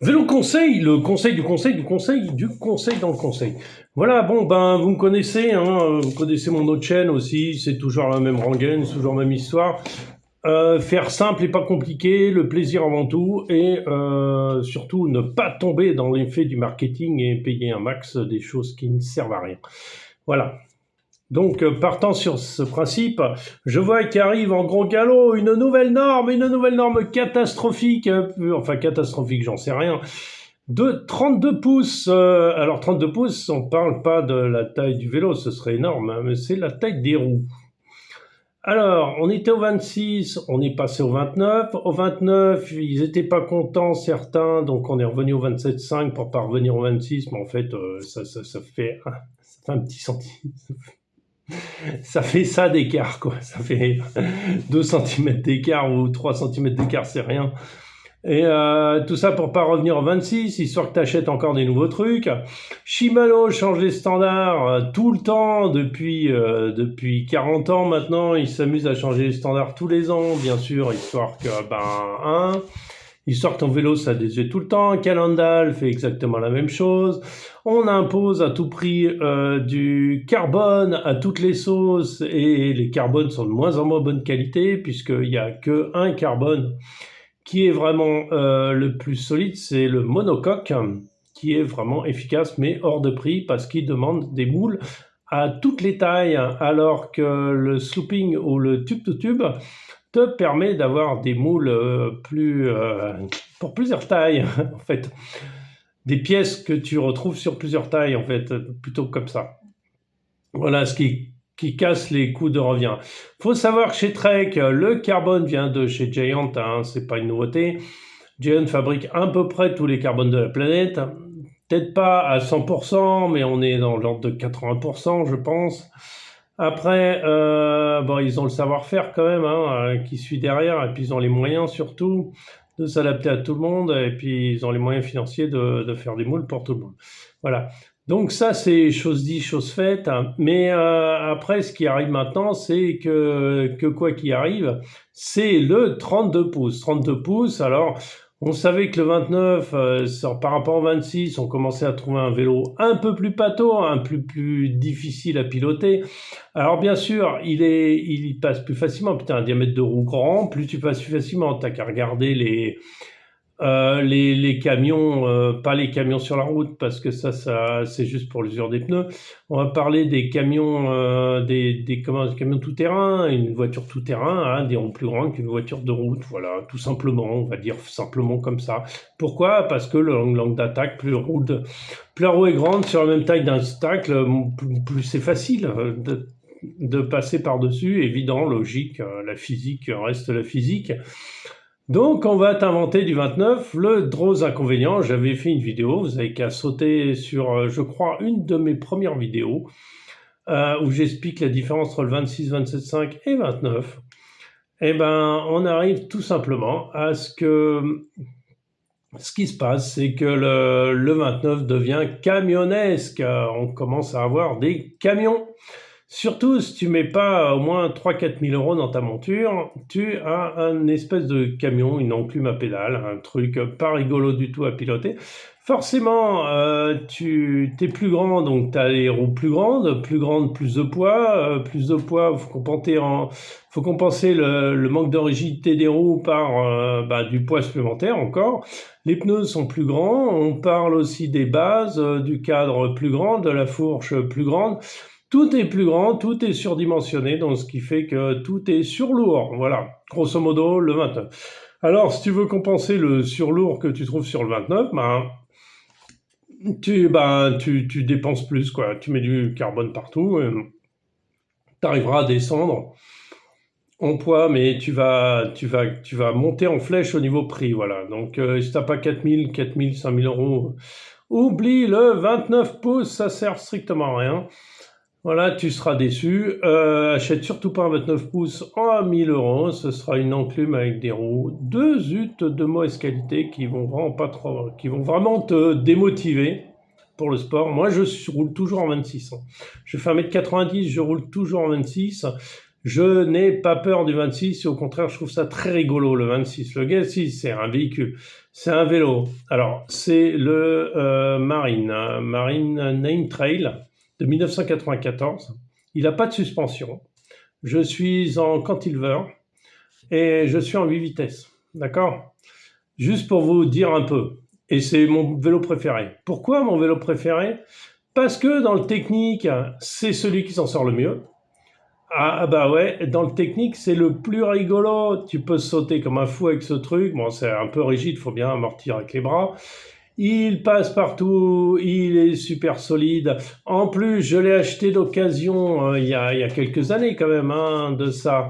Vélo conseil, le conseil du conseil du conseil du conseil dans le conseil. Voilà, bon ben vous me connaissez, hein, vous connaissez mon autre chaîne aussi, c'est toujours la même rengaine, c'est toujours la même histoire. Faire simple et pas compliqué, le plaisir avant tout, et surtout ne pas tomber dans l'effet du marketing et payer un max des choses qui ne servent à rien. Voilà. Donc, partant sur ce principe, je vois qu'arrive en gros galop une nouvelle norme catastrophique, enfin catastrophique, j'en sais rien, de 32 pouces. Alors 32 pouces, on parle pas de la taille du vélo, ce serait énorme, hein, mais c'est la taille des roues. Alors, on était au 26, on est passé au 29. Au 29, ils étaient pas contents certains, donc on est revenu au 27,5 pour pas revenir au 26, mais en fait, ça fait un petit centime. Ça fait ça d'écart, quoi. Ça fait 2 centimètres d'écart ou 3 centimètres d'écart, c'est rien. Et tout ça pour pas revenir au 26, histoire que tu achètes encore des nouveaux trucs. Shimano change les standards tout le temps, depuis 40 ans maintenant. Ils s'amusent à changer les standards tous les ans, bien sûr, histoire que, histoire que ton vélo ça désuète tout le temps. Calendal fait exactement la même chose. On impose à tout prix du carbone à toutes les sauces, et les carbones sont de moins en moins bonne qualité, puisqu'il n'y a que un carbone qui est vraiment le plus solide, c'est le monocoque, qui est vraiment efficace, mais hors de prix, parce qu'il demande des moules à toutes les tailles, alors que le slooping ou le tube-to-tube te permet d'avoir des moules pour plusieurs tailles, en fait. Des pièces que tu retrouves sur plusieurs tailles, en fait, plutôt comme ça. Voilà ce qui casse les coûts de revient. Faut savoir que chez Trek, le carbone vient de chez Giant, hein, c'est pas une nouveauté. Giant fabrique à peu près tous les carbones de la planète. Peut-être pas à 100%, mais on est dans l'ordre de 80%, je pense. Après, bon, ils ont le savoir-faire quand même, hein, qui suit derrière, et puis ils ont les moyens surtout de s'adapter à tout le monde, et puis ils ont les moyens financiers de faire des moules pour tout le monde. Voilà. Donc ça, c'est chose dit, chose faite, hein. Mais après, ce qui arrive maintenant, c'est que quoi qu'il arrive, c'est le 32 pouces. 32 pouces, alors on savait que le 29, par rapport au 26, on commençait à trouver un vélo un peu plus pâteau, un plus difficile à piloter. Alors bien sûr, il passe plus facilement, putain, un diamètre de roue grand, plus tu passes plus facilement, t'as qu'à regarder les camions, pas les camions sur la route, parce que ça c'est juste pour l'usure des pneus. On va parler des camions, des camions tout-terrain, une voiture tout-terrain, hein, des roues plus grandes qu'une voiture de route, voilà, tout simplement, on va dire simplement comme ça. Pourquoi? Parce que le l'angle d'attaque, plus la roue est grande, sur la même taille d'un obstacle, plus c'est facile de passer par-dessus, évident, logique, la physique reste la physique. Donc on va t'inventer du 29, le gros inconvénient, j'avais fait une vidéo, vous avez qu'à sauter sur, je crois, une de mes premières vidéos, où j'explique la différence entre le 26, 27,5 et 29. Eh ben, on arrive tout simplement à ce qui se passe, c'est que le 29 devient camionnesque. On commence à avoir des camions. Surtout si tu mets pas au moins 3-4 000 euros dans ta monture, tu as un espèce de camion, une enclume à pédale, un truc pas rigolo du tout à piloter. Forcément, tu es plus grand, donc tu as les roues plus grandes, plus de poids, faut compenser le manque de rigidité des roues par du poids supplémentaire encore. Les pneus sont plus grands, on parle aussi des bases, du cadre plus grand, de la fourche plus grande. Tout est plus grand, tout est surdimensionné, donc ce qui fait que tout est surlourd. Voilà, grosso modo, le 29. Alors, si tu veux compenser le surlourd que tu trouves sur le 29, tu dépenses plus, quoi. Tu mets du carbone partout, tu arriveras à descendre en poids, mais tu vas monter en flèche au niveau prix, voilà. Donc, si t'as pas 5 000 euros, oublie le 29 pouces, ça sert strictement à rien. Voilà, tu seras déçu. Achète surtout pas un 29 pouces à 1000 euros. Ce sera une enclume avec des roues de zut de mauvaise qualité qui vont vraiment pas trop, qui vont vraiment te démotiver pour le sport. Moi, roule toujours en 26, hein. Je fais 1,90 m, je roule toujours en 26. Je n'ai pas peur du 26, et au contraire, je trouve ça très rigolo, le 26. Le GS6, c'est un véhicule, c'est un vélo. Alors, c'est le Marine Name Trail de 1994. Il n'a pas de suspension. Je suis en cantilever et je suis en 8 vitesses. D'accord? Juste pour vous dire un peu. Et c'est mon vélo préféré. Pourquoi mon vélo préféré? Parce que dans le technique, c'est celui qui s'en sort le mieux. Ah bah ouais, dans le technique, c'est le plus rigolo. Tu peux sauter comme un fou avec ce truc. Bon, c'est un peu rigide, faut bien amortir avec les bras. Il passe partout, il est super solide. En plus, je l'ai acheté d'occasion il y a quelques années quand même de ça.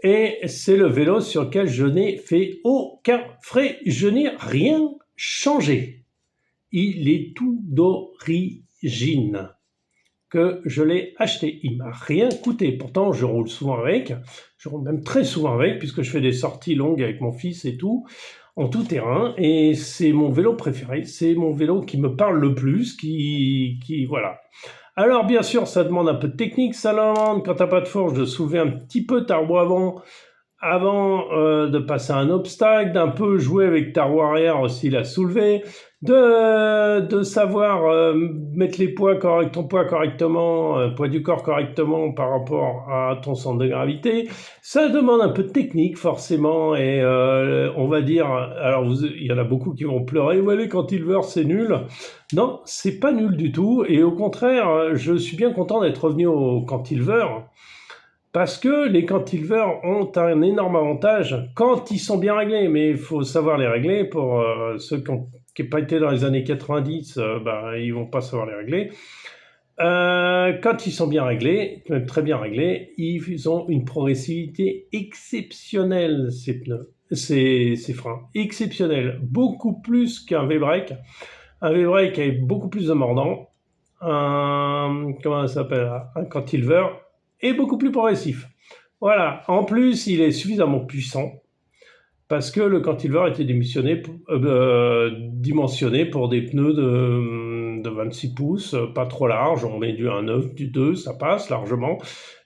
Et c'est le vélo sur lequel je n'ai fait aucun frais. Je n'ai rien changé. Il est tout d'origine que je l'ai acheté. Il m'a rien coûté. Pourtant, je roule souvent avec. Je roule même très souvent avec puisque je fais des sorties longues avec mon fils et tout, en tout terrain. Et c'est mon vélo préféré. C'est mon vélo qui me parle le plus, voilà. Alors, bien sûr, ça demande un peu de technique. Ça demande, quand t'as pas de force, de soulever un petit peu ta roue avant de passer un obstacle, d'un peu jouer avec ta roue arrière aussi, la soulever, de savoir mettre ton poids correctement, poids du corps correctement par rapport à ton centre de gravité. Ça demande un peu de technique forcément et on va dire, alors il y en a beaucoup qui vont pleurer, ouais les cantilevers c'est nul. Non, c'est pas nul du tout et au contraire, je suis bien content d'être revenu au cantilever. Parce que les cantilevers ont un énorme avantage quand ils sont bien réglés, mais il faut savoir les régler. Pour ceux qui n'ont pas été dans les années 90, ils vont pas savoir les régler. Quand ils sont bien réglés, même très bien réglés, ils ont une progressivité exceptionnelle, ces pneus, ces freins, exceptionnelle, beaucoup plus qu'un V-brake. Un V-brake avec beaucoup plus de mordant, comment ça s'appelle, un cantilever, et beaucoup plus progressif. Voilà. En plus, il est suffisamment puissant parce que le cantilever a été dimensionné pour des pneus de 26 pouces, pas trop large. On met du 1,9, du 2, ça passe largement.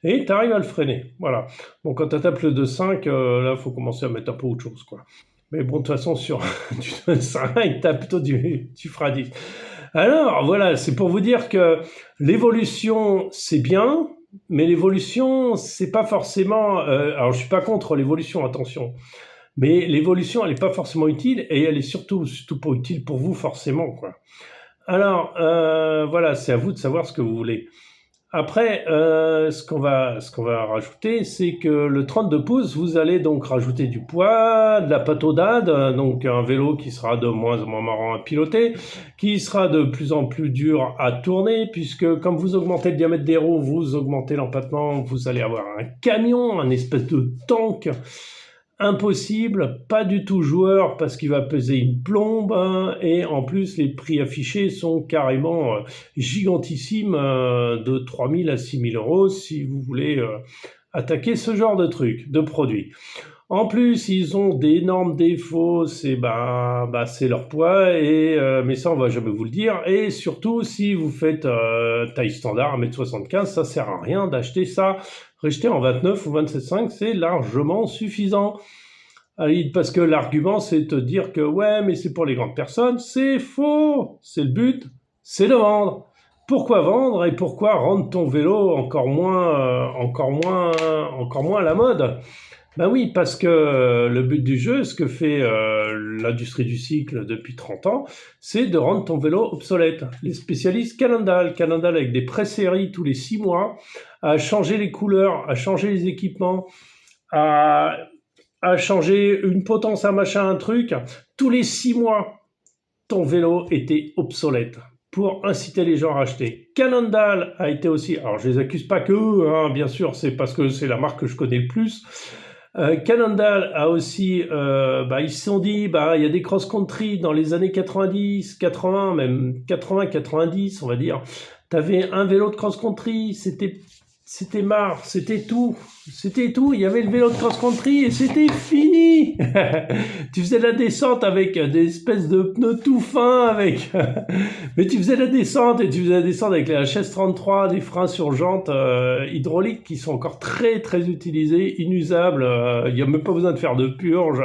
Et tu arrives à le freiner. Voilà. Bon, quand tu tapes le 2,5, là, il faut commencer à mettre un peu autre chose, quoi. Mais bon, de toute façon, sur du 2,5, tu as plutôt du frein 10. Alors, voilà, c'est pour vous dire que l'évolution, c'est bien. Mais l'évolution, c'est pas forcément... alors, je suis pas contre l'évolution, attention. Mais l'évolution, elle n'est pas forcément utile et elle est surtout pas utile pour vous, forcément, quoi. Alors, voilà, c'est à vous de savoir ce que vous voulez. Après, ce qu'on va rajouter, c'est que le 32 pouces, vous allez donc rajouter du poids, de la pataudade, donc un vélo qui sera de moins en moins marrant à piloter, qui sera de plus en plus dur à tourner, puisque comme vous augmentez le diamètre des roues, vous augmentez l'empattement, vous allez avoir un camion, un espèce de tank impossible, pas du tout joueur parce qu'il va peser une plombe et en plus les prix affichés sont carrément gigantissimes de 3 000 à 6 000 euros si vous voulez attaquer ce genre de truc, de produits. En plus, ils ont d'énormes défauts, c'est leur poids, mais ça on va jamais vous le dire. Et surtout, si vous faites taille standard 1m75, ça sert à rien d'acheter ça. Rejeter en 29 ou 27,5, c'est largement suffisant. Parce que l'argument, c'est de dire que ouais, mais c'est pour les grandes personnes. C'est faux. C'est le but, c'est de vendre. Pourquoi vendre et pourquoi rendre ton vélo encore moins à la mode? Ben oui, parce que le but du jeu, ce que fait l'industrie du cycle depuis 30 ans, c'est de rendre ton vélo obsolète. Les spécialistes Cannondale avec des pré-séries tous les 6 mois, à changer les couleurs, à changer les équipements, à changer une potence, un machin, un truc. Tous les 6 mois, ton vélo était obsolète pour inciter les gens à acheter. Cannondale a été aussi... Alors, je les accuse pas que eux, bien sûr, c'est parce que c'est la marque que je connais le plus. Cannondale a aussi, ils se sont dit, il y a des cross-country dans les années 90, 80, même 80, 90, on va dire. T'avais un vélo de cross-country, c'était marre, c'était tout. C'était tout. Il y avait le vélo de cross-country et c'était fini. Tu faisais la descente avec des espèces de pneus tout fins, mais tu faisais la descente et tu faisais la descente avec les HS33, des freins sur jantes hydrauliques qui sont encore très très utilisés, inusables. Il n'y a même pas besoin de faire de purge.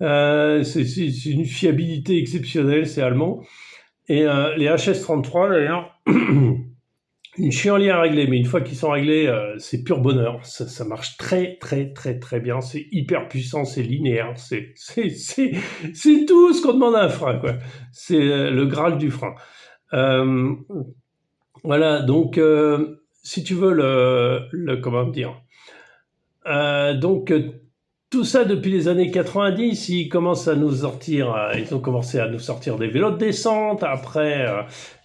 C'est une fiabilité exceptionnelle, c'est allemand. Et les HS33 d'ailleurs. Une chienlit à régler, mais une fois qu'ils sont réglés, c'est pur bonheur. Ça marche très, très, très, très bien. C'est hyper puissant, c'est linéaire. C'est tout ce qu'on demande à un frein, quoi. C'est le Graal du frein. Voilà, donc, si tu veux comment dire. Donc, tout ça depuis les années 90, ils commencent à nous sortir, ils ont commencé à nous sortir des vélos de descente. Après,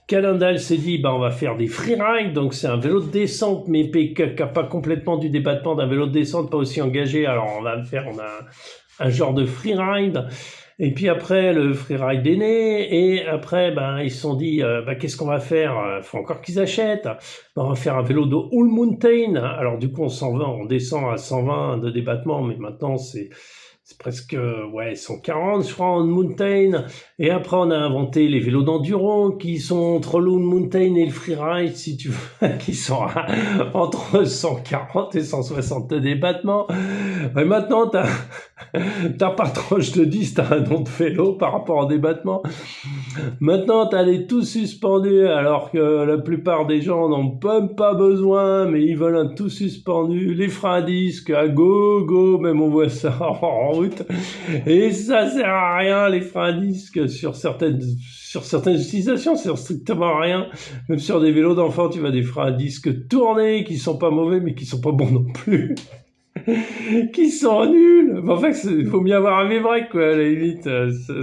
Cannondale s'est dit, on va faire des freeride, donc c'est un vélo de descente, mais qui n'a pas complètement du débattement d'un vélo de descente, pas aussi engagé. Alors on a un genre de freeride. Et puis après, le freeride est né, et après, ils se sont dit, qu'est-ce qu'on va faire? Faut encore qu'ils achètent. On va faire un vélo de all mountain. Alors du coup, on descend à 120 de débattement, mais maintenant c'est presque 140, je crois, en mountain. Et après, on a inventé les vélos d'enduro qui sont entre le mountain et le freeride, si tu veux, qui sont entre 140 et 160 de débattement. Et maintenant, t'as pas trop, je te dis, t'as un nom de vélo par rapport au débattement. Maintenant, t'as les tout suspendus, alors que la plupart des gens n'ont même pas besoin, mais ils veulent un tout suspendu. Les freins à disque, à go, même on voit ça en route. Et ça sert à rien, les freins à disque, sur certaines utilisations, ça sert strictement à rien. Même sur des vélos d'enfants, tu vois des freins à disque tournés, qui sont pas mauvais, mais qui sont pas bons non plus. Qui sont nuls. En fait, il faut mieux avoir un V-brake, quoi, à la limite.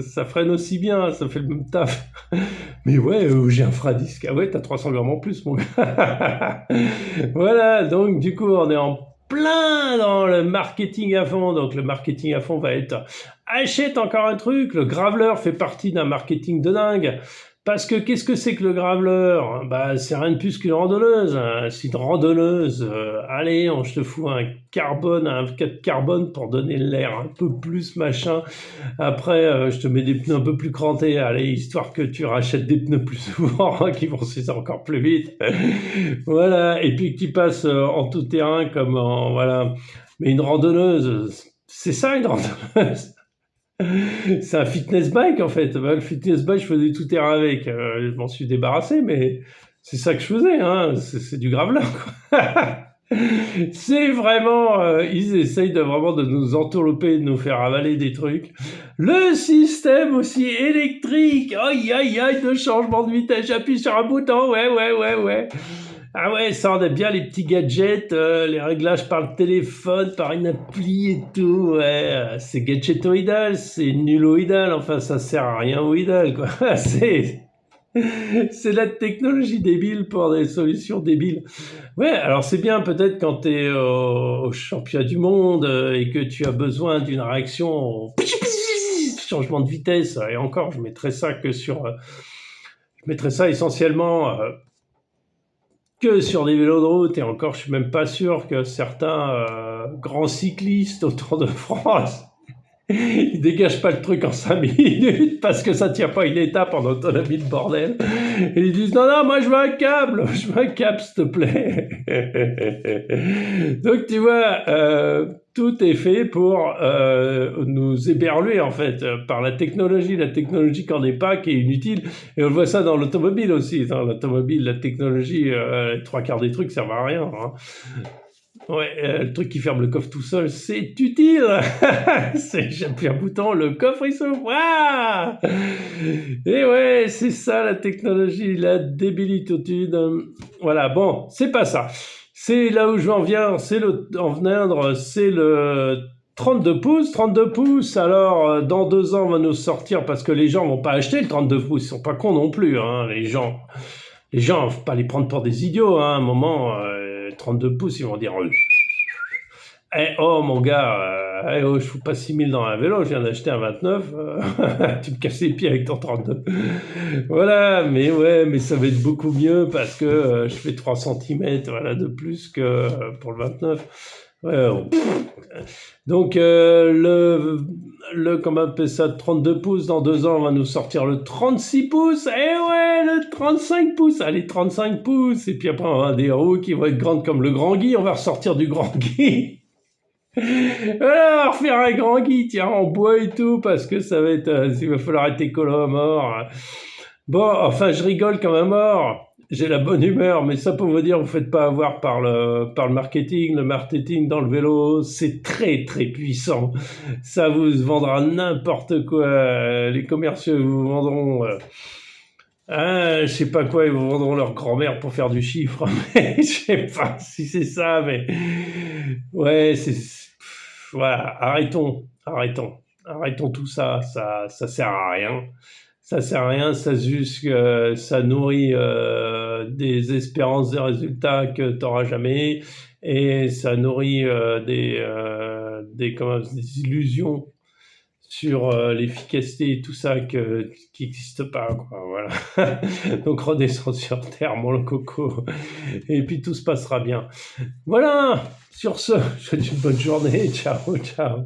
Ça freine aussi bien, ça fait le même taf. Mais ouais, j'ai un frein à disque. Ah ouais, t'as 300 grammes en plus, mon gars. Voilà, donc du coup, on est en plein dans le marketing à fond. Donc le marketing à fond va être achète encore un truc. Le graveleur fait partie d'un marketing de dingue. Parce que qu'est-ce que c'est que le graveleur? C'est rien de plus qu'une randonneuse. C'est une randonneuse. Allez, je te fous un 4 carbone pour donner l'air un peu plus machin. Après, je te mets des pneus un peu plus crantés. Allez, histoire que tu rachètes des pneus plus souvent, qui vont s'user encore plus vite. Voilà. Et puis que tu passes en tout terrain comme voilà. Mais une randonneuse, c'est ça une randonneuse. C'est un fitness bike en fait. Le fitness bike, je faisais tout terrain avec. Je m'en suis débarrassé, mais c'est ça que je faisais. C'est du graveleur, quoi. C'est vraiment, ils essayent vraiment de nous entourlouper, de nous faire avaler des trucs. Le système aussi électrique, aïe, de changement de vitesse, j'appuie sur un bouton, ouais. Ah ouais, ça on aime bien les petits gadgets, les réglages par le téléphone, par une appli et tout, ouais, c'est gadgetoïdal, c'est nulloïdal, enfin ça sert à rien oïdal, quoi. C'est la technologie débile pour des solutions débiles. Ouais, alors c'est bien peut-être quand t'es au championnat du monde et que tu as besoin d'une réaction changement de vitesse, et encore, je mettrais ça essentiellement que sur des vélos de route, et encore, je suis même pas sûr que certains grands cyclistes au Tour de France, ils dégagent pas le truc en 5 minutes parce que ça tient pas une étape en autonomie de bordel. Et ils disent non, moi je veux un câble, s'il te plaît. Donc tu vois, tout est fait pour nous héberluer en fait par la technologie qu'on n'est pas, qui est inutile. Et on voit ça dans l'automobile aussi. Dans l'automobile, la technologie, les 3/4 des trucs servent à rien. Ouais, le truc qui ferme le coffre tout seul, c'est utile. J'appuie un bouton, le coffre il s'ouvre. Waouh! Et ouais, c'est ça la technologie, la débilitude. Voilà, bon, c'est pas ça. C'est là où je veux en venir, c'est le 32 pouces. 32 pouces, alors dans 2 ans on va nous sortir, parce que les gens vont pas acheter le 32 pouces, ils sont pas cons non plus, les gens, faut pas les prendre pour des idiots, à un moment, 32 pouces, ils vont dire Oh mon gars, oh, je fous pas 6 000 dans un vélo, je viens d'acheter un 29, tu me casses les pieds avec ton 32. Voilà, mais ouais, mais ça va être beaucoup mieux parce que je fais 3 centimètres voilà, de plus que pour le 29. Ouais, oh, donc comment on appelle ça, 32 pouces, dans 2 ans, on va nous sortir le 36 pouces. Eh ouais, le 35 pouces. Allez, 35 pouces. Et puis après, on va avoir des roues qui vont être grandes comme le Grand Guy. On va ressortir du Grand Guy. Voilà, on va refaire un Grand Guy, tiens, en bois et tout, parce que ça va être, il va falloir être écolo à mort. Bon, enfin, je rigole comme un mort. J'ai la bonne humeur, mais ça pour vous dire, vous faites pas avoir par le marketing. Le marketing dans le vélo, c'est très très puissant. Ça vous vendra n'importe quoi. Les commerciaux vous vendront, je sais pas quoi, ils vous vendront leur grand-mère pour faire du chiffre. Mais je sais pas si c'est ça, mais ouais, voilà, arrêtons tout ça. Ça sert à rien. Ça sert à rien, ça juste ça nourrit des espérances, des résultats que tu n'auras jamais, et ça nourrit des illusions sur l'efficacité et tout ça qui n'existe pas, quoi. Voilà. Donc redescends sur terre, mon coco, et puis tout se passera bien. Voilà. Sur ce, je te souhaite une bonne journée. Ciao, ciao.